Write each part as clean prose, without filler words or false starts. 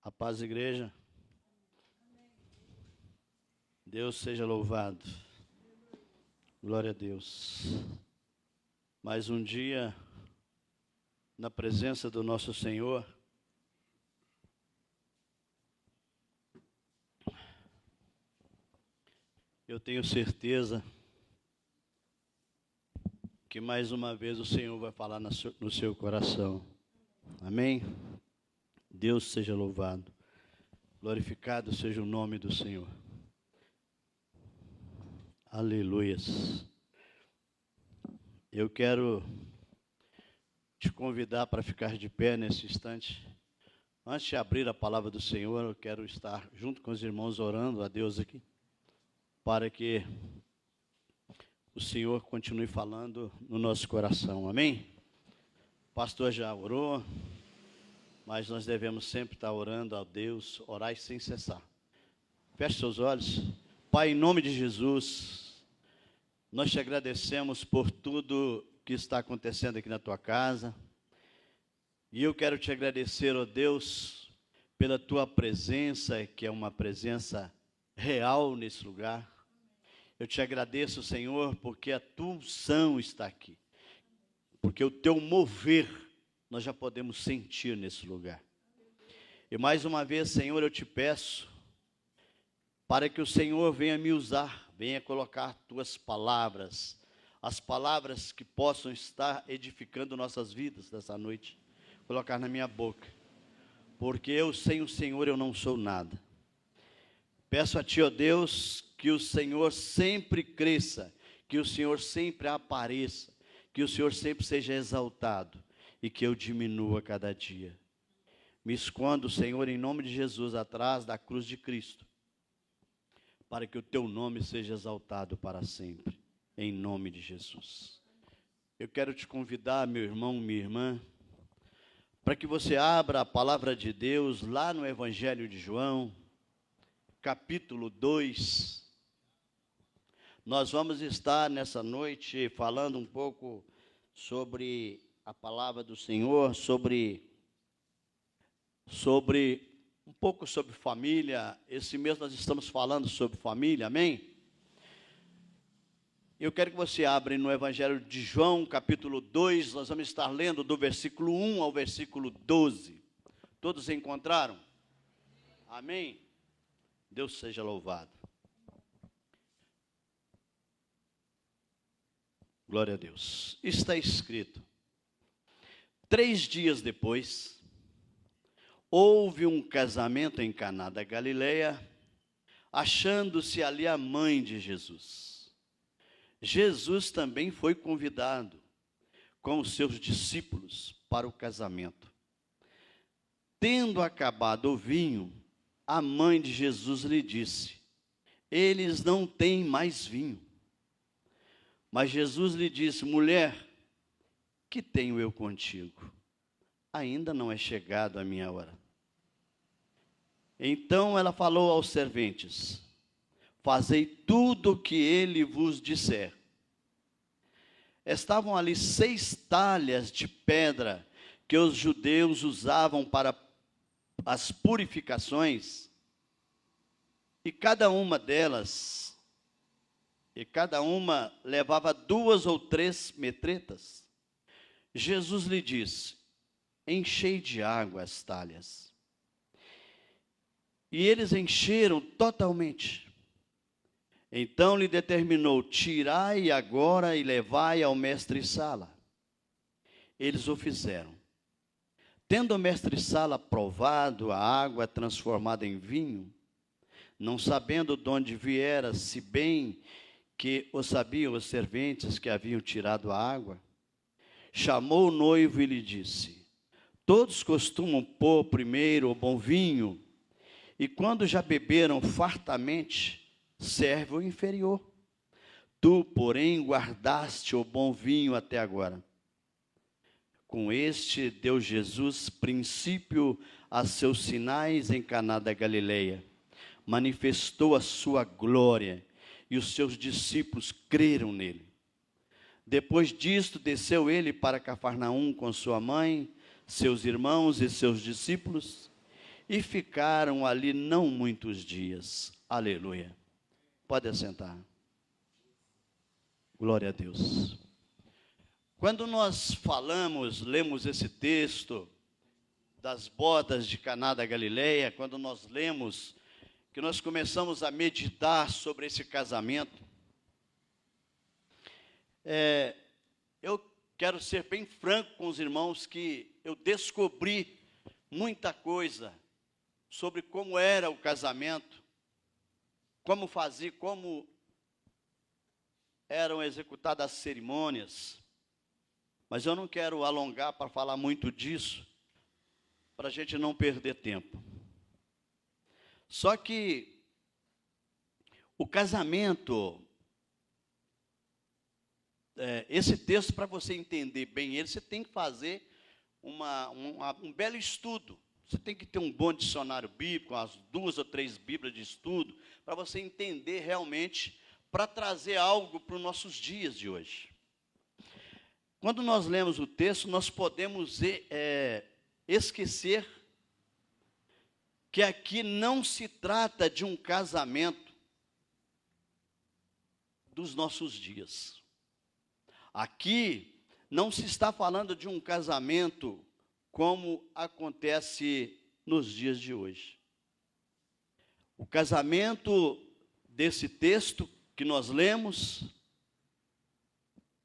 A paz, igreja. Deus seja louvado. Glória a Deus. Mais um dia na presença do nosso Senhor. Eu tenho certeza que mais uma vez o Senhor vai falar no seu coração. Amém? Deus seja louvado. Glorificado seja o nome do Senhor. Aleluias. Eu quero te convidar para ficar de pé nesse instante. Antes de abrir a palavra do Senhor, eu quero estar junto com os irmãos orando a Deus aqui, para que o Senhor continue falando no nosso coração. Amém? O pastor já orou, mas nós devemos sempre estar orando a Deus, orar sem cessar. Feche seus olhos. Pai, em nome de Jesus, nós te agradecemos por tudo que está acontecendo aqui na tua casa. E eu quero te agradecer, ó Deus, pela tua presença, que é uma presença real nesse lugar. Eu te agradeço, Senhor, porque a tua unção está aqui. Porque o teu mover nós já podemos sentir nesse lugar. E mais uma vez, Senhor, eu te peço para que o Senhor venha me usar, venha colocar tuas palavras, as palavras que possam estar edificando nossas vidas nessa noite, colocar na minha boca, porque eu sem o Senhor eu não sou nada. Peço a Ti, ó Deus, que o Senhor sempre cresça, que o Senhor sempre apareça, que o Senhor sempre seja exaltado e que eu diminua cada dia. Me escondo, Senhor, em nome de Jesus, atrás da cruz de Cristo, para que o Teu nome seja exaltado para sempre, em nome de Jesus. Eu quero te convidar, meu irmão, minha irmã, para que você abra a palavra de Deus lá no Evangelho de João, capítulo 2. Nós vamos estar nessa noite falando um pouco sobre a palavra do Senhor, sobre um pouco sobre família. Esse mês nós estamos falando sobre família, amém? Eu quero que você abra no Evangelho de João, capítulo 2, nós vamos estar lendo do versículo 1 ao versículo 12. Todos encontraram? Amém? Deus seja louvado. Glória a Deus. Está escrito: 3 dias depois, houve um casamento em Caná da Galileia, achando-se ali a mãe de Jesus. Jesus também foi convidado com os seus discípulos para o casamento. Tendo acabado o vinho, a mãe de Jesus lhe disse: eles não têm mais vinho. Mas Jesus lhe disse: mulher, que tenho eu contigo? Ainda não é chegado a minha hora. Então ela falou aos serventes: fazei tudo o que ele vos disser. Estavam ali 6 talhas de pedra que os judeus usavam para as purificações, e cada uma levava 2 ou 3 metretas. Jesus lhe disse: enchei de água as talhas. E eles encheram totalmente. Então lhe determinou: tirai agora e levai ao mestre-sala. Eles o fizeram. Tendo o mestre-sala provado a água transformada em vinho, não sabendo de onde viera, se bem que o sabiam os serventes que haviam tirado a água, chamou o noivo e lhe disse: todos costumam pôr primeiro o bom vinho, e quando já beberam fartamente, serve o inferior. Tu, porém, guardaste o bom vinho até agora. Com este deu Jesus princípio a seus sinais em Caná da Galileia. Manifestou a sua glória, e os seus discípulos creram nele. Depois disto, desceu ele para Cafarnaum com sua mãe, seus irmãos e seus discípulos. e ficaram ali não muitos dias. Aleluia. Pode assentar. Glória a Deus. Quando nós lemos esse texto das bodas de Caná da Galileia, quando nós lemos, que nós começamos a meditar sobre esse casamento, eu quero ser bem franco com os irmãos que eu descobri muita coisa sobre como era o casamento, como eram executadas as cerimônias, mas eu não quero alongar para falar muito disso, para a gente não perder tempo. Só que o casamento, esse texto, para você entender bem ele, você tem que fazer um belo estudo. Você tem que ter um bom dicionário bíblico, umas 2 ou 3 bíblias de estudo, para você entender realmente, para trazer algo para os nossos dias de hoje. Quando nós lemos o texto, nós podemos esquecer que aqui não se trata de um casamento dos nossos dias. Aqui não se está falando de um casamento como acontece nos dias de hoje. O casamento desse texto que nós lemos,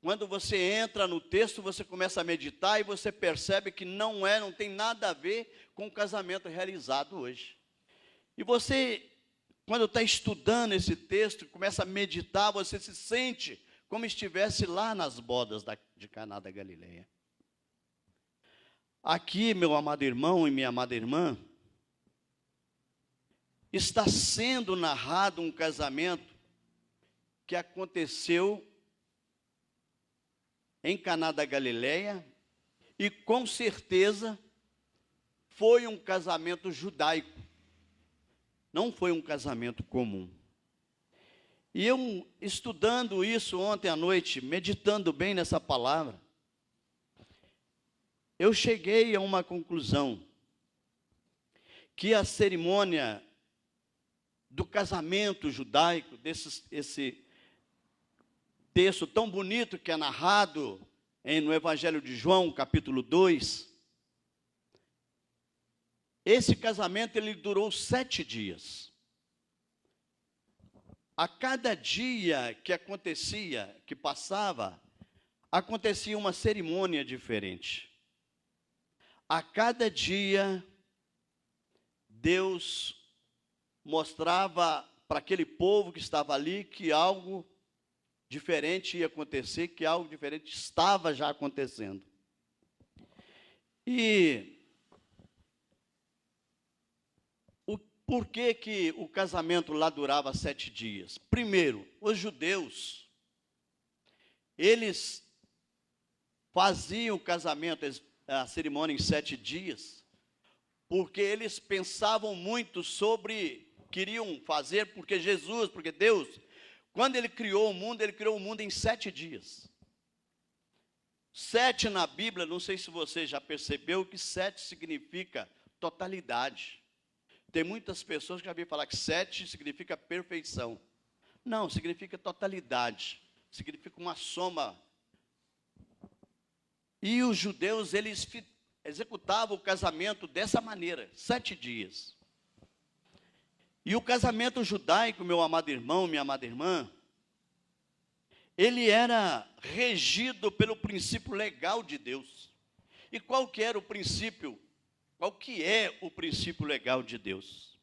quando você entra no texto, você começa a meditar e você percebe que não tem nada a ver com o casamento realizado hoje. E você, quando está estudando esse texto, começa a meditar, você se sente como estivesse lá nas bodas de Caná da Galileia. Aqui, meu amado irmão e minha amada irmã, está sendo narrado um casamento que aconteceu em Caná da Galileia e com certeza foi um casamento judaico, não foi um casamento comum. E eu, estudando isso ontem à noite, meditando bem nessa palavra, eu cheguei a uma conclusão, que a cerimônia do casamento judaico, esse texto tão bonito que é narrado no Evangelho de João, capítulo 2, esse casamento ele durou 7 dias. A cada dia que passava, acontecia uma cerimônia diferente. A cada dia, Deus mostrava para aquele povo que estava ali que algo diferente ia acontecer, que algo diferente estava já acontecendo. E por que o casamento lá durava 7 dias? Primeiro, os judeus, eles faziam o casamento, a cerimônia em 7 dias, porque eles pensavam muito queriam fazer, porque Deus, quando Ele criou o mundo em 7 dias. 7 na Bíblia, não sei se você já percebeu, que 7 significa totalidade. Tem muitas pessoas que já ouviram falar que 7 significa perfeição. Não, significa totalidade, significa uma soma. E os judeus, eles executavam o casamento dessa maneira, 7 dias. E o casamento judaico, meu amado irmão, minha amada irmã, ele era regido pelo princípio legal de Deus. E qual que é o princípio legal de Deus?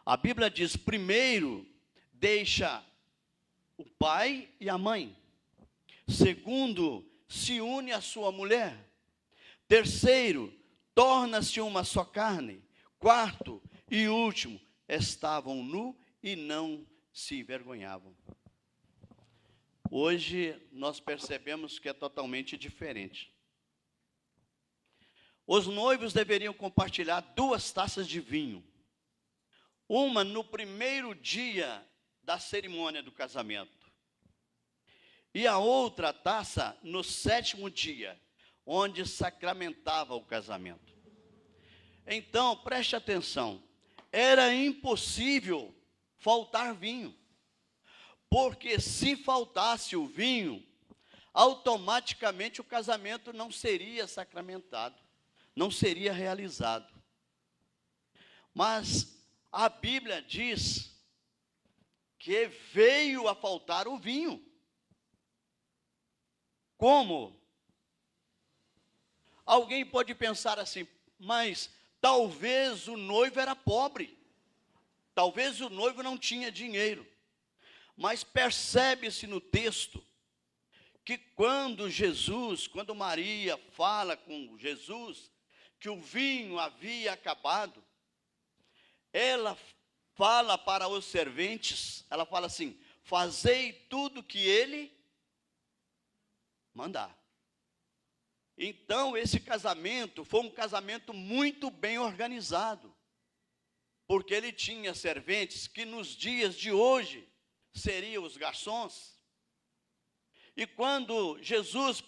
A Bíblia diz, primeiro, deixa o pai e a mãe. Segundo, se une à sua mulher. Terceiro, torna-se uma só carne. Quarto e último, estavam nu e não se envergonhavam. Hoje nós percebemos que é totalmente diferente. Os noivos deveriam compartilhar 2 taças de vinho. Uma no primeiro dia da cerimônia do casamento. E a outra taça no 7º dia, onde sacramentava o casamento. Então, preste atenção, era impossível faltar vinho, porque se faltasse o vinho, automaticamente o casamento não seria sacramentado, não seria realizado. Mas a Bíblia diz que veio a faltar o vinho. Como? Alguém pode pensar assim, mas talvez o noivo era pobre, talvez o noivo não tinha dinheiro. Mas percebe-se no texto que quando Maria fala com Jesus, que o vinho havia acabado, ela fala para os serventes, ela fala assim, fazei tudo que ele mandar. Então, esse casamento foi um casamento muito bem organizado, porque ele tinha serventes que nos dias de hoje seriam os garçons. E quando Jesus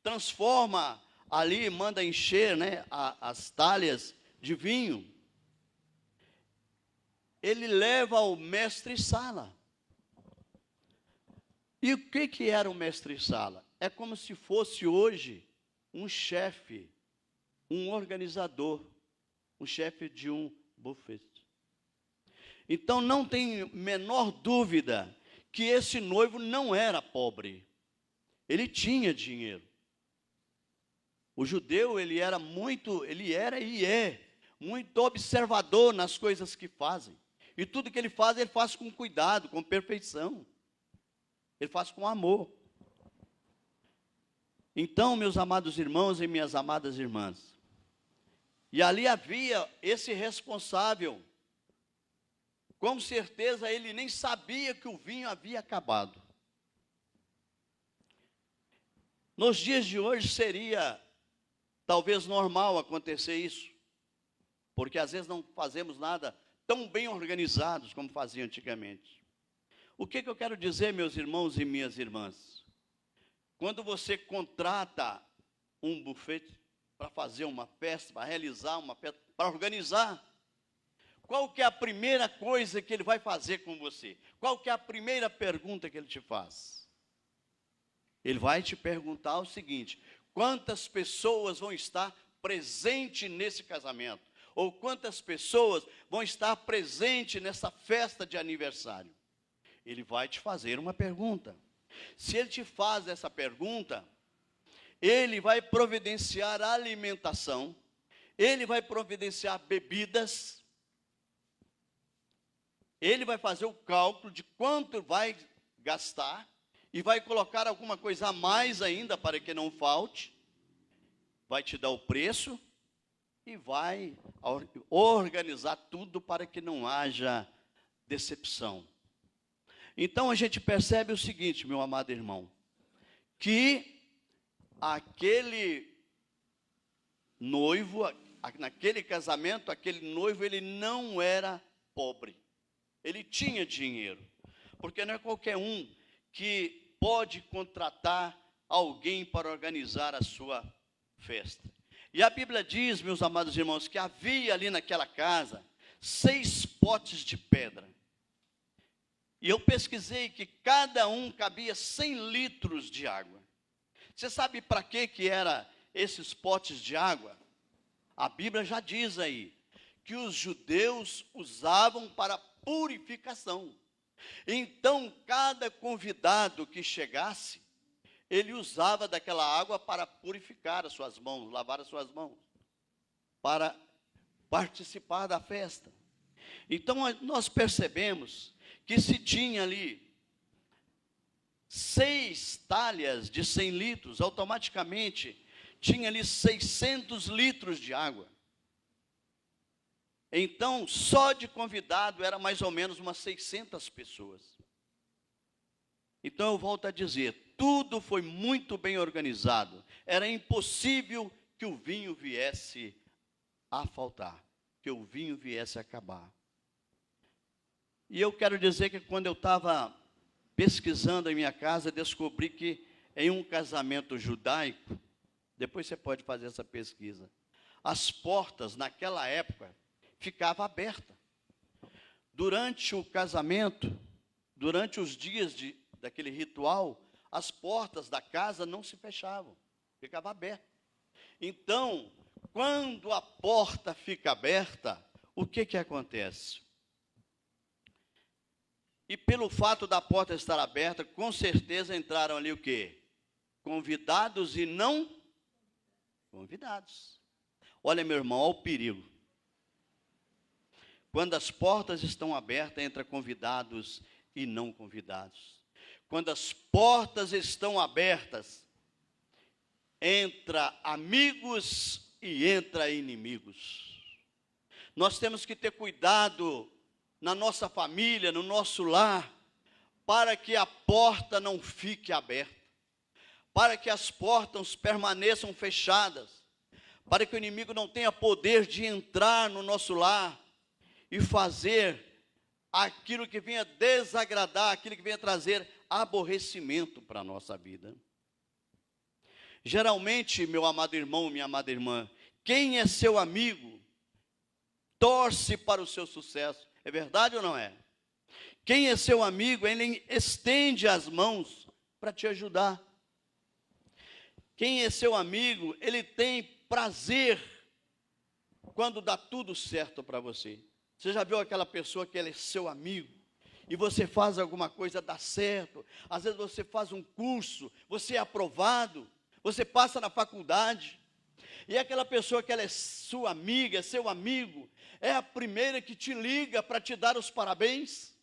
transforma ali, manda encher, né, as talhas de vinho, ele leva ao mestre-sala. E o que era o mestre-sala? É como se fosse hoje um chefe, um organizador, um chefe de um buffet. Então não tem menor dúvida que esse noivo não era pobre, ele tinha dinheiro. O judeu, ele era e é muito observador nas coisas que fazem. E tudo que ele faz com cuidado, com perfeição. Ele faz com amor. Então, meus amados irmãos e minhas amadas irmãs, e ali havia esse responsável. Com certeza ele nem sabia que o vinho havia acabado. Nos dias de hoje seria talvez normal acontecer isso, porque às vezes não fazemos nada tão bem organizados como faziam antigamente. O que eu quero dizer, meus irmãos e minhas irmãs? Quando você contrata um buffet para fazer uma festa, para realizar uma festa, para organizar, qual que é a primeira coisa que ele vai fazer com você? Qual que é a primeira pergunta que ele te faz? Ele vai te perguntar o seguinte: quantas pessoas vão estar presentes nesse casamento? Ou quantas pessoas vão estar presentes nessa festa de aniversário? Ele vai te fazer uma pergunta. Se ele te faz essa pergunta, ele vai providenciar alimentação, ele vai providenciar bebidas, ele vai fazer o cálculo de quanto vai gastar e vai colocar alguma coisa a mais ainda para que não falte, vai te dar o preço e vai organizar tudo para que não haja decepção. Então a gente percebe o seguinte, meu amado irmão, que aquele noivo, naquele casamento, aquele noivo, ele não era pobre, ele tinha dinheiro, porque não é qualquer um que pode contratar alguém para organizar a sua festa. E a Bíblia diz, meus amados irmãos, que havia ali naquela casa 6 potes de pedra. E eu pesquisei que cada um cabia 100 litros de água. Você sabe para que eram esses potes de água? A Bíblia já diz aí que os judeus usavam para purificação. Então, cada convidado que chegasse, ele usava daquela água para purificar as suas mãos, lavar as suas mãos, para participar da festa. Então, nós percebemos que se tinha ali 6 talhas de 100 litros, automaticamente tinha ali 600 litros de água. Então, só de convidado era mais ou menos umas 600 pessoas. Então, eu volto a dizer, tudo foi muito bem organizado. Era impossível que o vinho viesse a faltar, que o vinho viesse a acabar. E eu quero dizer que quando eu estava pesquisando em minha casa, descobri que em um casamento judaico, depois você pode fazer essa pesquisa, as portas naquela época ficavam abertas. Durante o casamento, durante os dias daquele ritual, as portas da casa não se fechavam, ficavam abertas. Então, quando a porta fica aberta, o que acontece? E pelo fato da porta estar aberta, com certeza entraram ali o quê? Convidados e não convidados. Olha, meu irmão, olha o perigo. Quando as portas estão abertas, entra convidados e não convidados. Quando as portas estão abertas, entra amigos e entra inimigos. Nós temos que ter cuidado na nossa família, no nosso lar, para que a porta não fique aberta, para que as portas permaneçam fechadas, para que o inimigo não tenha poder de entrar no nosso lar e fazer aquilo que venha desagradar, aquilo que venha trazer aborrecimento para a nossa vida. Geralmente, meu amado irmão, minha amada irmã, quem é seu amigo, torce para o seu sucesso. É verdade ou não é? Quem é seu amigo, ele estende as mãos para te ajudar. Quem é seu amigo, ele tem prazer quando dá tudo certo para você. Você já viu aquela pessoa que ele é seu amigo e você faz alguma coisa, dá certo? Às vezes você faz um curso, você é aprovado, você passa na faculdade, e aquela pessoa que ela é sua amiga, seu amigo, é a primeira que te liga para te dar os parabéns,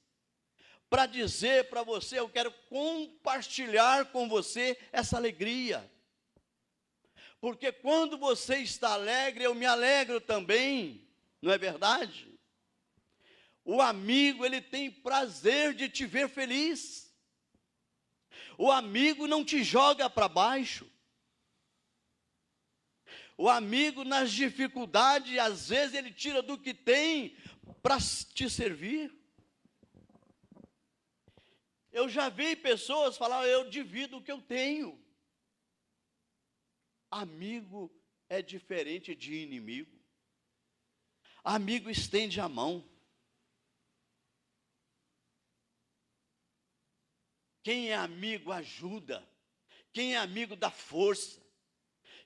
para dizer para você: eu quero compartilhar com você essa alegria. Porque quando você está alegre, eu me alegro também, não é verdade? O amigo, ele tem prazer de te ver feliz. O amigo não te joga para baixo. O amigo, nas dificuldades, às vezes ele tira do que tem para te servir. Eu já vi pessoas falar: eu divido o que eu tenho. Amigo é diferente de inimigo. Amigo estende a mão. Quem é amigo ajuda. Quem é amigo dá força.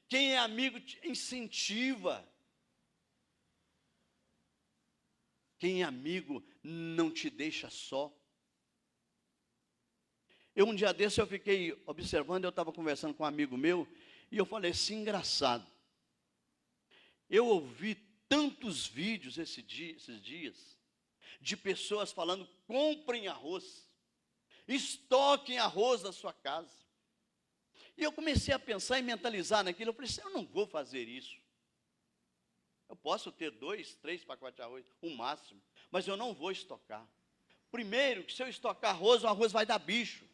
Quem é amigo te incentiva. Quem é amigo não te deixa só. Um dia desse eu fiquei observando, eu estava conversando com um amigo meu, e eu falei assim: engraçado. Eu ouvi tantos vídeos esses dias, de pessoas falando: comprem arroz, estoquem arroz na sua casa. E eu comecei a pensar e mentalizar naquilo. Eu falei assim: eu não vou fazer isso. Eu posso ter 2, 3 pacotes de arroz, o máximo, mas eu não vou estocar. Primeiro, que se eu estocar arroz, o arroz vai dar bicho.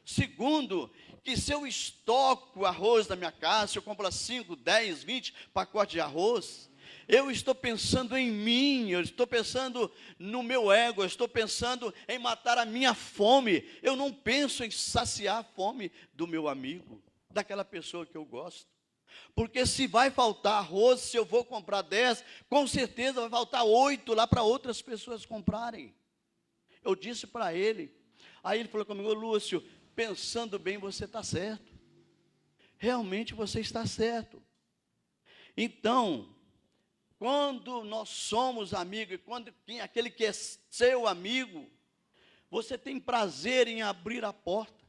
Segundo, que se eu estoco arroz na minha casa, se eu compro 5, 10, 20 pacotes de arroz, eu estou pensando em mim, eu estou pensando no meu ego, eu estou pensando em matar a minha fome. Eu não penso em saciar a fome do meu amigo, daquela pessoa que eu gosto. Porque se vai faltar arroz, se eu vou comprar 10, com certeza vai faltar 8 lá para outras pessoas comprarem. Eu disse para ele, aí ele falou comigo: Lúcio, pensando bem, você está certo. Realmente você está certo. Então, quando nós somos amigos, e quando aquele que é seu amigo, você tem prazer em abrir a porta,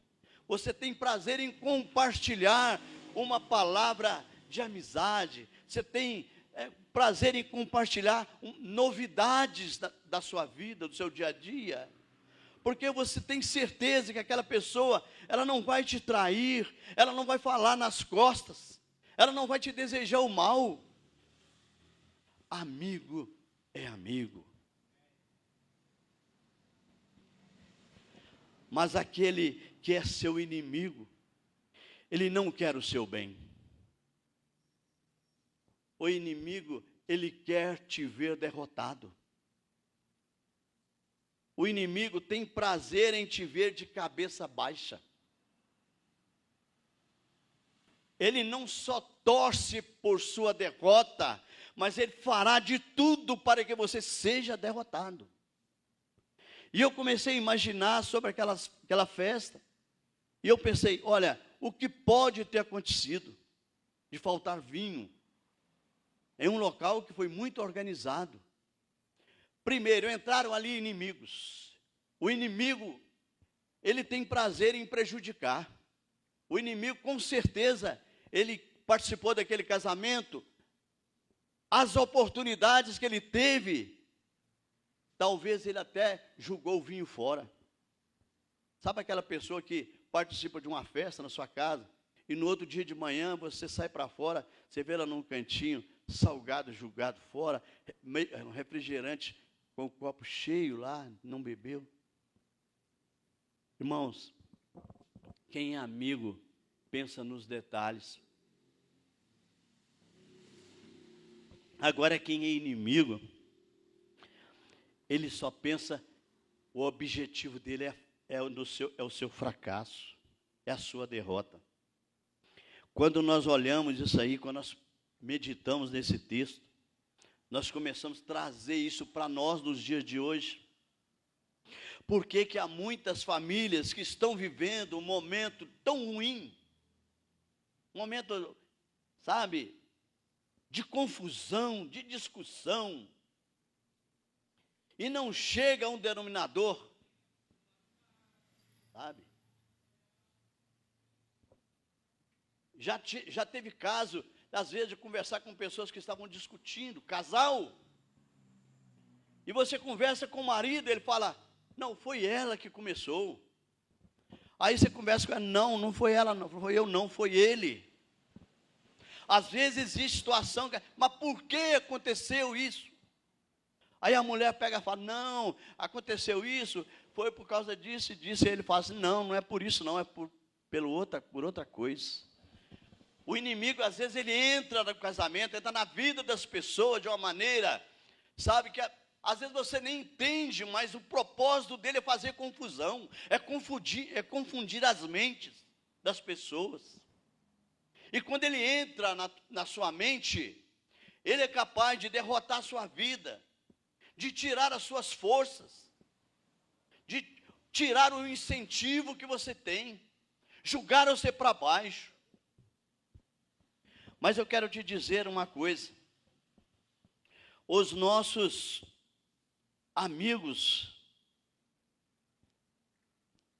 você tem prazer em compartilhar uma palavra de amizade, você tem prazer em compartilhar novidades da sua vida, do seu dia a dia, porque você tem certeza que aquela pessoa, ela não vai te trair, ela não vai falar nas costas, ela não vai te desejar o mal. Amigo é amigo. Mas aquele que é seu inimigo, ele não quer o seu bem. O inimigo, ele quer te ver derrotado. O inimigo tem prazer em te ver de cabeça baixa. ele não só torce por sua derrota, mas ele fará de tudo para que você seja derrotado. E eu comecei a imaginar sobre aquela festa, e eu pensei, olha, o que pode ter acontecido de faltar vinho em um local que foi muito organizado? Primeiro, entraram ali inimigos. O inimigo, ele tem prazer em prejudicar. O inimigo, com certeza, ele participou daquele casamento, as oportunidades que ele teve, talvez ele até jogou o vinho fora. Sabe aquela pessoa que participa de uma festa na sua casa, e no outro dia de manhã você sai para fora, você vê ela num cantinho, salgado, jogado fora, um refrigerante com o copo cheio lá, não bebeu. Irmãos, quem é amigo, pensa nos detalhes. Agora, quem é inimigo, ele só pensa, o objetivo dele é o seu fracasso, é a sua derrota. Quando nós olhamos isso aí, quando nós meditamos nesse texto, nós começamos a trazer isso para nós nos dias de hoje. Por que há muitas famílias que estão vivendo um momento tão ruim, um momento, sabe, de confusão, de discussão, e não chega a um denominador, sabe? Já teve caso, às vezes, de conversar com pessoas que estavam discutindo, casal, e você conversa com o marido, ele fala, não, foi ela que começou. Aí você conversa com ela, não foi ela, não foi eu, não, foi ele. Às vezes existe situação, mas por que aconteceu isso? Aí a mulher pega e fala, não, aconteceu isso, foi por causa disso e disso. E ele fala assim, não é por isso não, é por outra coisa. O inimigo, às vezes, ele entra no casamento, entra na vida das pessoas de uma maneira, sabe, que às vezes você nem entende, mas o propósito dele é fazer confusão, é confundir as mentes das pessoas. E quando ele entra na sua mente, ele é capaz de derrotar a sua vida, de tirar as suas forças, de tirar o incentivo que você tem, jogar você para baixo. Mas eu quero te dizer uma coisa, os nossos amigos,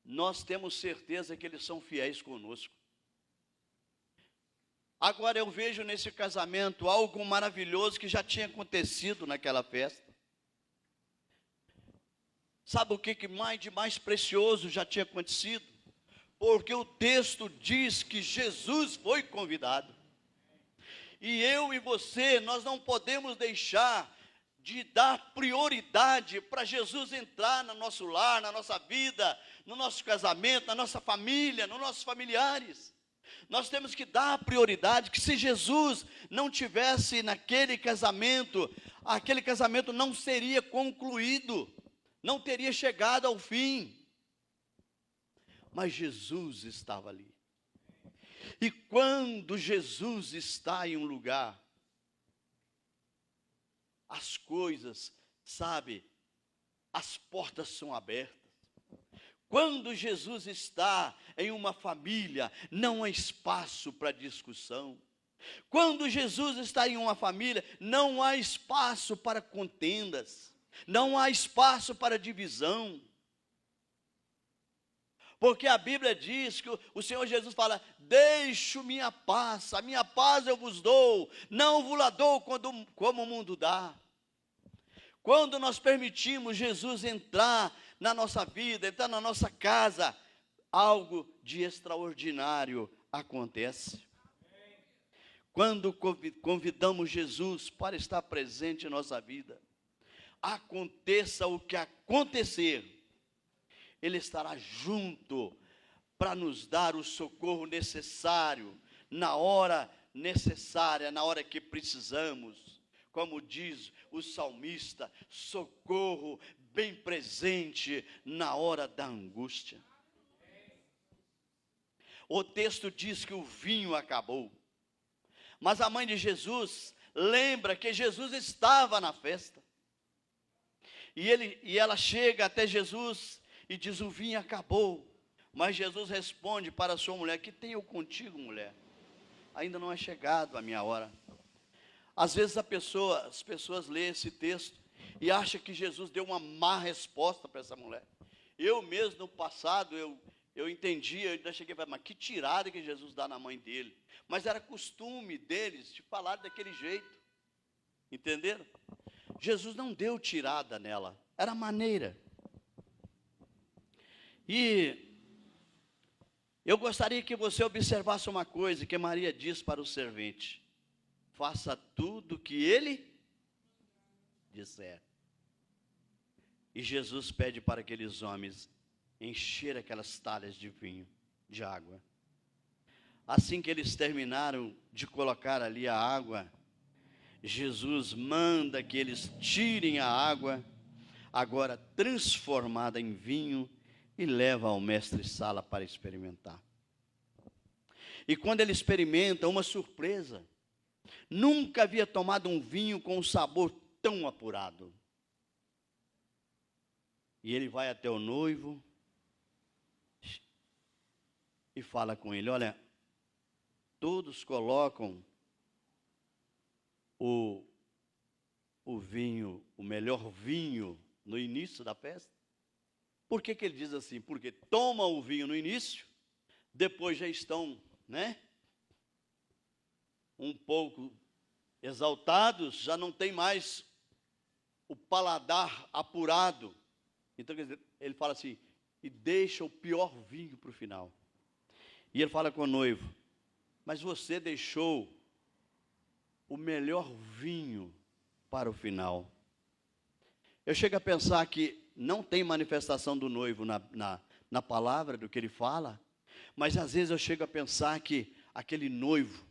nós temos certeza que eles são fiéis conosco. Agora eu vejo nesse casamento algo maravilhoso que já tinha acontecido naquela festa. Sabe o que de mais precioso já tinha acontecido? Porque o texto diz que Jesus foi convidado. E eu e você, nós não podemos deixar de dar prioridade para Jesus entrar no nosso lar, na nossa vida, no nosso casamento, na nossa família, nos nossos familiares. Nós temos que dar prioridade, que se Jesus não tivesse naquele casamento, aquele casamento não seria concluído, não teria chegado ao fim. Mas Jesus estava ali. E quando Jesus está em um lugar, as coisas, sabe, as portas são abertas. Quando Jesus está em uma família, não há espaço para discussão. Quando Jesus está em uma família, não há espaço para contendas, não há espaço para divisão. Porque a Bíblia diz que o Senhor Jesus fala, deixo minha paz, a minha paz eu vos dou, não vos la dou como o mundo dá. Quando nós permitimos Jesus entrar na nossa vida, entrar na nossa casa, algo de extraordinário acontece. Quando convidamos Jesus para estar presente em nossa vida, aconteça o que acontecer, Ele estará junto para nos dar o socorro necessário, na hora necessária, na hora que precisamos. Como diz o salmista, socorro bem presente na hora da angústia. o texto diz que o vinho acabou. Mas a mãe de Jesus lembra que Jesus estava na festa. E ela chega até Jesus e diz: o vinho acabou. Mas Jesus responde para a sua mulher: que tenho contigo, mulher? Ainda não é chegado a minha hora. Às vezes as pessoas lêem esse texto e acham que Jesus deu uma má resposta para essa mulher. Eu mesmo no passado, eu entendia, eu ainda cheguei a falar: mas que tirada que Jesus dá na mãe dele. Mas era costume deles de falar daquele jeito. Entenderam? Jesus não deu tirada nela, era maneira. E eu gostaria que você observasse uma coisa que Maria diz para o servente: faça tudo o que ele disser. E Jesus pede para aqueles homens encher aquelas talhas de vinho, de água. Assim que eles terminaram de colocar ali a água, Jesus manda que eles tirem a água, agora transformada em vinho, e leva ao mestre-sala para experimentar. E quando ele experimenta, uma surpresa: nunca havia tomado um vinho com um sabor tão apurado. E ele vai até o noivo e fala com ele: olha, todos colocam o vinho, o melhor vinho, no início da festa. Por que ele diz assim? Porque tomam o vinho no início, depois já estão, um pouco exaltados, já não tem mais o paladar apurado. Então, quer dizer, ele fala assim: e deixa o pior vinho para o final. E ele fala com o noivo: mas você deixou o melhor vinho para o final. Eu chego a pensar que não tem manifestação do noivo na palavra, do que ele fala, mas às vezes eu chego a pensar que aquele noivo,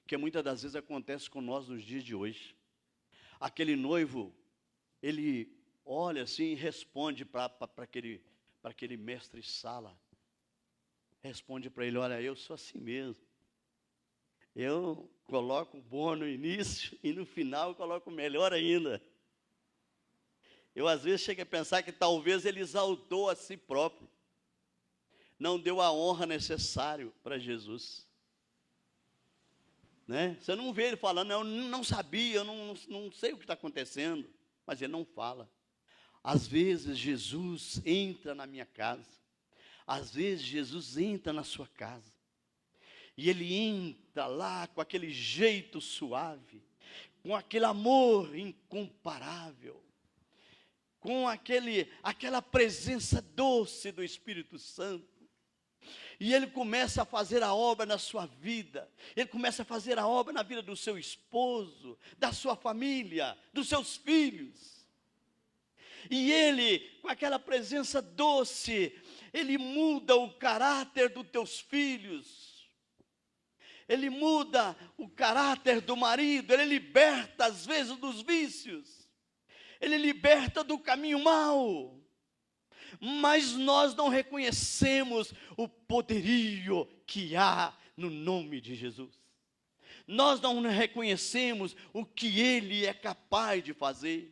que muitas das vezes acontece com nós nos dias de hoje, aquele noivo, ele olha assim e responde para aquele mestre-sala, responde para ele: olha, eu sou assim mesmo. Eu coloco o bom no início e no final eu coloco o melhor ainda. Eu às vezes chego a pensar que talvez ele exaltou a si próprio, não deu a honra necessária para Jesus. Você não vê ele falando: eu não sabia, eu não sei o que está acontecendo, mas ele não fala. Às vezes Jesus entra na minha casa, às vezes Jesus entra na sua casa, e ele entra lá com aquele jeito suave, com aquele amor incomparável, com aquela presença doce do Espírito Santo. E ele começa a fazer a obra na sua vida, ele começa a fazer a obra na vida do seu esposo, da sua família, dos seus filhos. E ele, com aquela presença doce, ele muda o caráter dos teus filhos, ele muda o caráter do marido, ele liberta às vezes dos vícios, ele liberta do caminho mau. Mas nós não reconhecemos o poderio que há no nome de Jesus. Nós não reconhecemos o que Ele é capaz de fazer.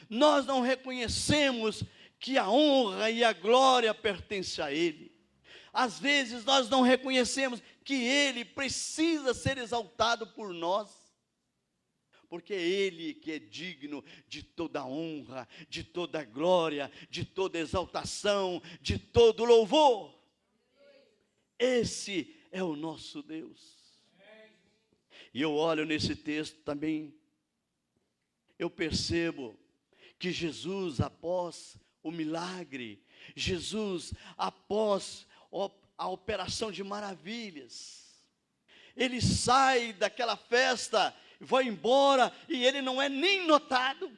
Nós não reconhecemos que a honra e a glória pertencem a Ele. Às vezes nós não reconhecemos que Ele precisa ser exaltado por nós, porque é Ele que é digno de toda honra, de toda glória, de toda exaltação, de todo louvor. Esse é o nosso Deus. E eu olho nesse texto também, eu percebo que Jesus, após o milagre, Jesus, após a operação de maravilhas, ele sai daquela festa, vai embora, e ele não é nem notado,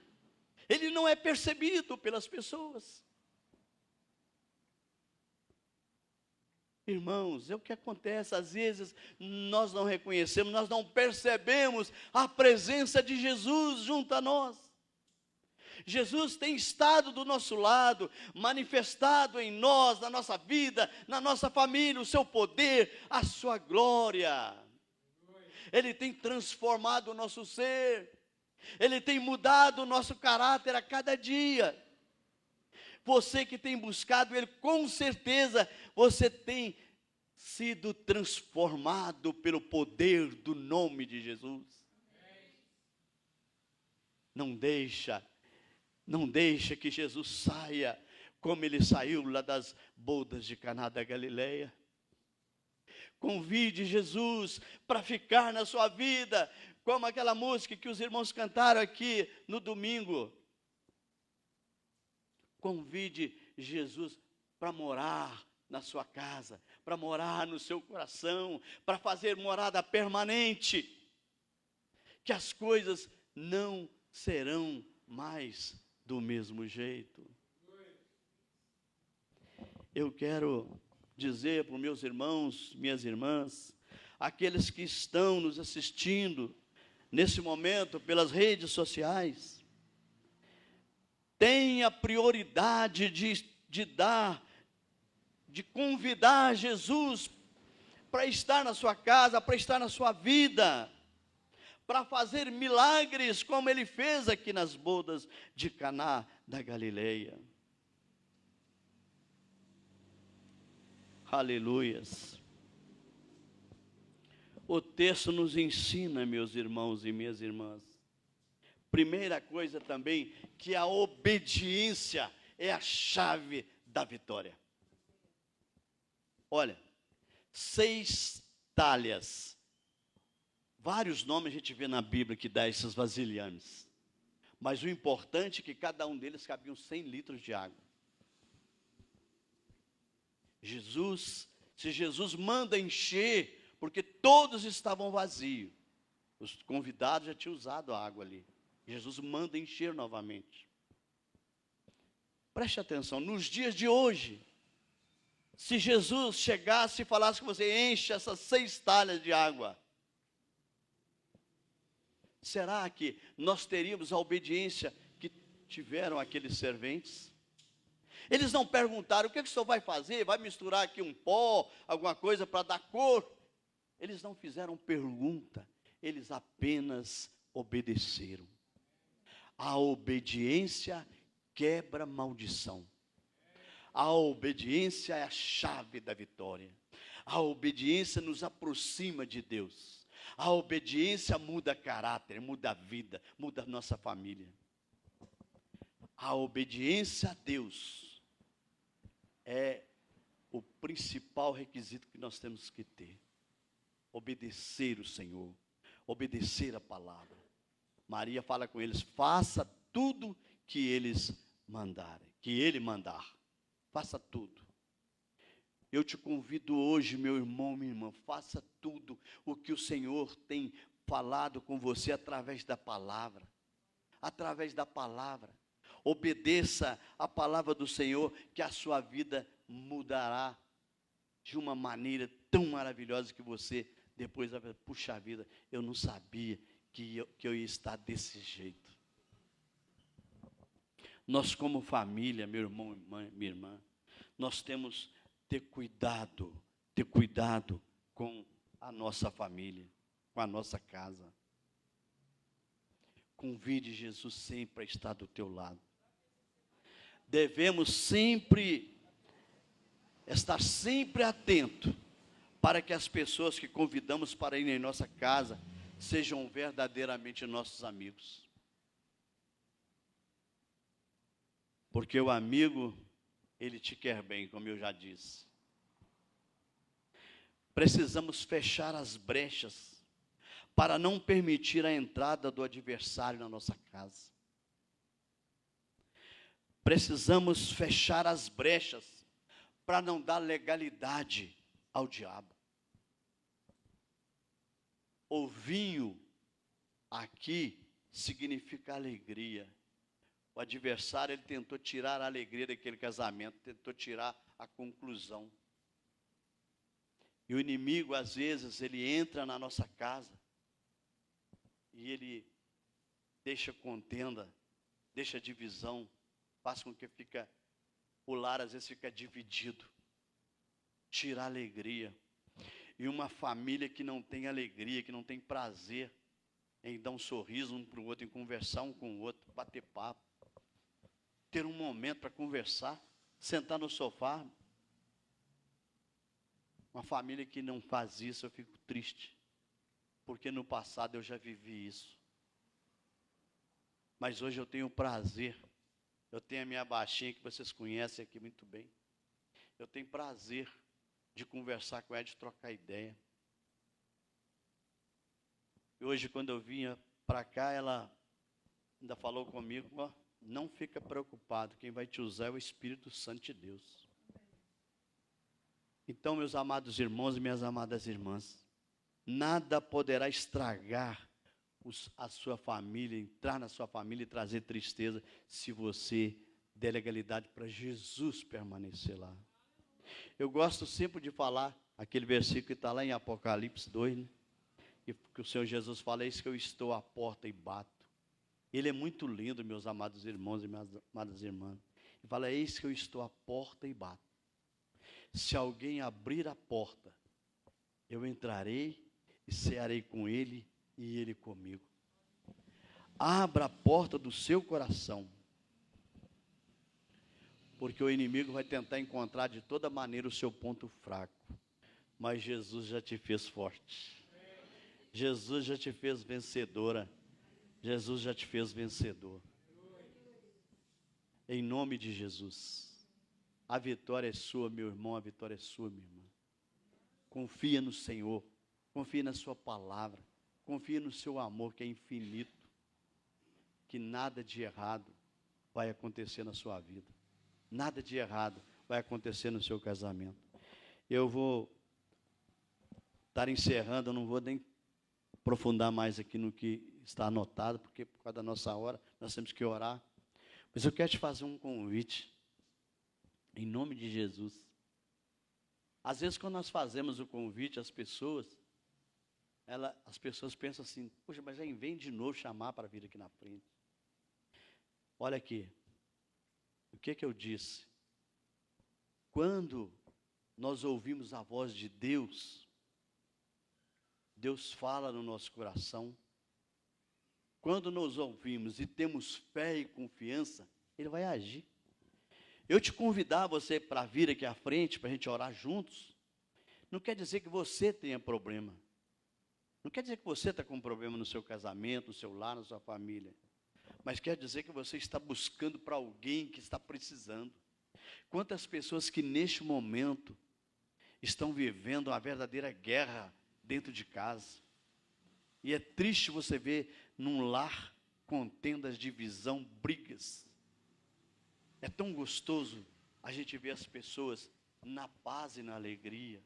ele não é percebido pelas pessoas. Irmãos, é o que acontece, às vezes nós não reconhecemos, nós não percebemos a presença de Jesus junto a nós. Jesus tem estado do nosso lado, manifestado em nós, na nossa vida, na nossa família, o seu poder, a sua glória. Ele tem transformado o nosso ser, Ele tem mudado o nosso caráter a cada dia. Você que tem buscado Ele, com certeza, você tem sido transformado pelo poder do nome de Jesus. Não deixa que Jesus saia como Ele saiu lá das bodas de Caná da Galileia. Convide Jesus para ficar na sua vida, como aquela música que os irmãos cantaram aqui no domingo. Convide Jesus para morar na sua casa, para morar no seu coração, para fazer morada permanente, que as coisas não serão mais do mesmo jeito. Eu quero dizer para os meus irmãos, minhas irmãs, aqueles que estão nos assistindo nesse momento pelas redes sociais, tenha prioridade de convidar Jesus para estar na sua casa, para estar na sua vida, para fazer milagres como Ele fez aqui nas bodas de Caná da Galileia. Aleluias. O texto nos ensina, meus irmãos e minhas irmãs, primeira coisa também, que a obediência é a chave da vitória. Olha, 6 talhas, vários nomes a gente vê na Bíblia que dá esses vasilhames, mas o importante é que cada um deles cabiam 100 litros de água. Se Jesus manda encher, porque todos estavam vazios, os convidados já tinham usado a água ali, Jesus manda encher novamente. Preste atenção, nos dias de hoje, se Jesus chegasse e falasse com você, enche essas 6 talhas de água, será que nós teríamos a obediência que tiveram aqueles serventes? Eles não perguntaram, o que o senhor vai fazer? Vai misturar aqui um pó, alguma coisa para dar cor? Eles não fizeram pergunta, eles apenas obedeceram. A obediência quebra maldição. A obediência é a chave da vitória. A obediência nos aproxima de Deus. A obediência muda caráter, muda a vida, muda a nossa família. A obediência a Deus é o principal requisito que nós temos que ter. Obedecer o Senhor, obedecer a palavra. Maria fala com eles, faça tudo que eles mandarem, que Ele mandar. Faça tudo. Eu te convido hoje, meu irmão, minha irmã, faça tudo o que o Senhor tem falado com você através da palavra. Através da palavra. Obedeça a palavra do Senhor, que a sua vida mudará de uma maneira tão maravilhosa que você depois vai, puxa vida, eu não sabia que eu ia estar desse jeito. Nós como família, meu irmão, minha irmã, nós temos ter cuidado com a nossa família, com a nossa casa. Convide Jesus sempre a estar do teu lado. Devemos estar sempre atento para que as pessoas que convidamos para ir em nossa casa sejam verdadeiramente nossos amigos. Porque o amigo, ele te quer bem, como eu já disse. Precisamos fechar as brechas para não permitir a entrada do adversário na nossa casa. Precisamos fechar as brechas para não dar legalidade ao diabo. O vinho aqui significa alegria. O adversário, ele tentou tirar a alegria daquele casamento, tentou tirar a conclusão. E o inimigo, às vezes, ele entra na nossa casa e ele deixa contenda deixa divisão, faz com que o lar às vezes fica dividido, tira a alegria. E uma família que não tem alegria, que não tem prazer em dar um sorriso um para o outro, em conversar um com o outro, bater papo, ter um momento para conversar, sentar no sofá. Uma família que não faz isso, eu fico triste, porque no passado eu já vivi isso. Mas hoje eu tenho o prazer, eu tenho a minha baixinha que vocês conhecem aqui muito bem. Eu tenho prazer de conversar com ela, de trocar ideia. E hoje, quando eu vinha para cá, ela ainda falou comigo, ó, não fica preocupado, quem vai te usar é o Espírito Santo de Deus. Então, meus amados irmãos e minhas amadas irmãs, nada poderá estragar a sua família, entrar na sua família e trazer tristeza, se você der legalidade para Jesus permanecer lá. Eu gosto sempre de falar aquele versículo que está lá em Apocalipse 2, né? Que o Senhor Jesus fala, eis que eu estou à porta e bato. Ele é muito lindo, meus amados irmãos e minhas amadas irmãs. Ele fala, eis que eu estou à porta e bato. Se alguém abrir a porta, eu entrarei e cearei com ele e ele comigo. Abra a porta do seu coração, porque o inimigo vai tentar encontrar de toda maneira o seu ponto fraco, mas Jesus já te fez forte, Jesus já te fez vencedora, Jesus já te fez vencedor, em nome de Jesus. A vitória é sua, meu irmão, a vitória é sua, minha irmã. Confia no Senhor, confia na sua palavra, confia no seu amor que é infinito, que nada de errado vai acontecer na sua vida. Nada de errado vai acontecer no seu casamento. Eu vou estar encerrando, eu não vou nem aprofundar mais aqui no que está anotado, porque por causa da nossa hora, nós temos que orar. Mas eu quero te fazer um convite, em nome de Jesus. Às vezes, quando nós fazemos o convite às pessoas, as pessoas pensam assim, poxa, mas aí vem de novo chamar para vir aqui na frente. Olha aqui, o que eu disse? Quando nós ouvimos a voz de Deus, Deus fala no nosso coração. Quando nós ouvimos e temos fé e confiança, Ele vai agir. Eu te convidar você para vir aqui à frente, para a gente orar juntos, não quer dizer que você tenha problema. Não quer dizer que você está com um problema no seu casamento, no seu lar, na sua família. Mas quer dizer que você está buscando para alguém que está precisando. Quantas pessoas que neste momento estão vivendo uma verdadeira guerra dentro de casa. E é triste você ver num lar contendas, divisão, brigas. É tão gostoso a gente ver as pessoas na paz e na alegria,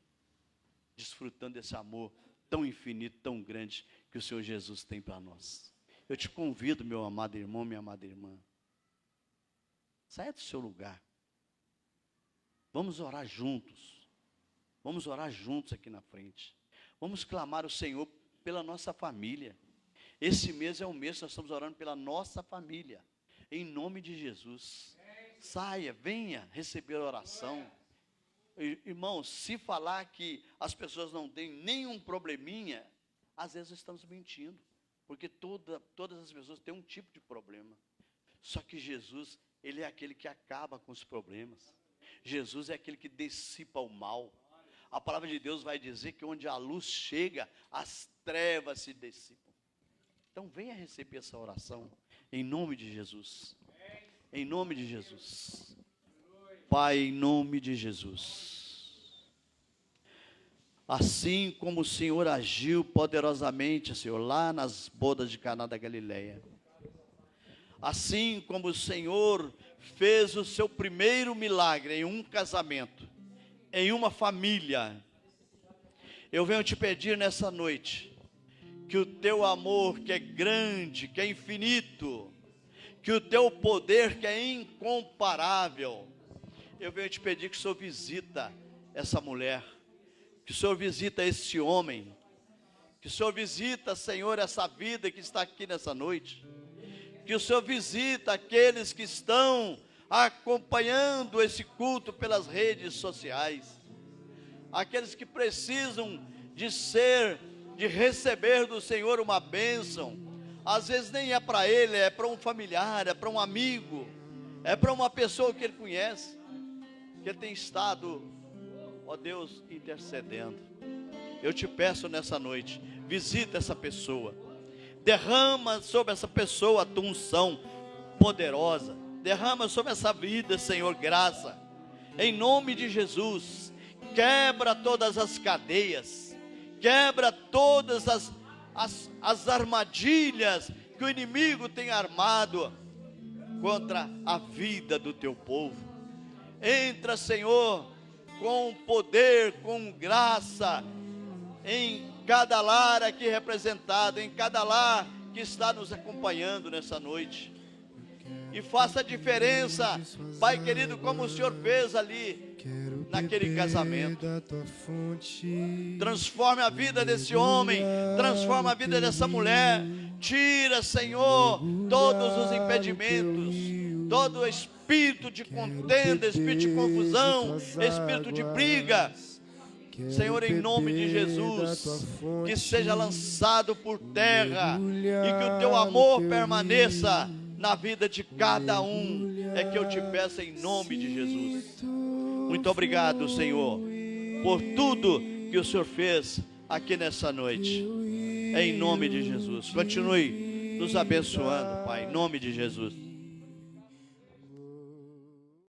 desfrutando desse amor tão infinito, tão grande que o Senhor Jesus tem para nós. Eu te convido, meu amado irmão, minha amada irmã, saia do seu lugar. Vamos orar juntos. Vamos orar juntos aqui na frente. Vamos clamar ao Senhor pela nossa família. Esse mês é o mês que nós estamos orando pela nossa família. Em nome de Jesus. Saia, venha receber a oração. Irmãos, se falar que as pessoas não têm nenhum probleminha, às vezes estamos mentindo. Porque todas as pessoas têm um tipo de problema. Só que Jesus, Ele é aquele que acaba com os problemas. Jesus é aquele que dissipa o mal. A palavra de Deus vai dizer que onde a luz chega, as trevas se dissipam. Então venha receber essa oração, em nome de Jesus. Em nome de Jesus. Pai, em nome de Jesus. Assim como o Senhor agiu poderosamente, Senhor, lá nas bodas de Caná da Galileia. Assim como o Senhor fez o seu primeiro milagre em um casamento, em uma família. Eu venho te pedir nessa noite, que o teu amor, que é grande, que é infinito, que o teu poder, que é incomparável, eu venho te pedir que o Senhor visita essa mulher, que o Senhor visita esse homem, que o Senhor visita, Senhor, essa vida que está aqui nessa noite, que o Senhor visita aqueles que estão acompanhando esse culto pelas redes sociais, aqueles que precisam de receber do Senhor uma bênção. Às vezes nem é para ele, é para um familiar, é para um amigo, é para uma pessoa que ele conhece, que ele tem estado, ó Deus, intercedendo. Eu te peço nessa noite, visita essa pessoa, derrama sobre essa pessoa a tua unção poderosa, derrama sobre essa vida, Senhor, graça, em nome de Jesus. Quebra todas as cadeias, quebra todas as armadilhas que o inimigo tem armado contra a vida do teu povo. Entra, Senhor, com poder, com graça, em cada lar aqui representado, em cada lar que está nos acompanhando nessa noite, e faça a diferença, Pai querido, como o Senhor fez ali naquele casamento. Transforme a vida desse homem, transforma a vida dessa mulher. Tira, Senhor, todos os impedimentos, todo espírito de contenda, espírito de confusão, espírito de briga, Senhor, em nome de Jesus, que seja lançado por terra e que o teu amor permaneça na vida de cada um. É que eu te peço em nome de Jesus. Muito obrigado, Senhor, por tudo que o Senhor fez aqui nessa noite. Em nome de Jesus. Continue nos abençoando, Pai, em nome de Jesus.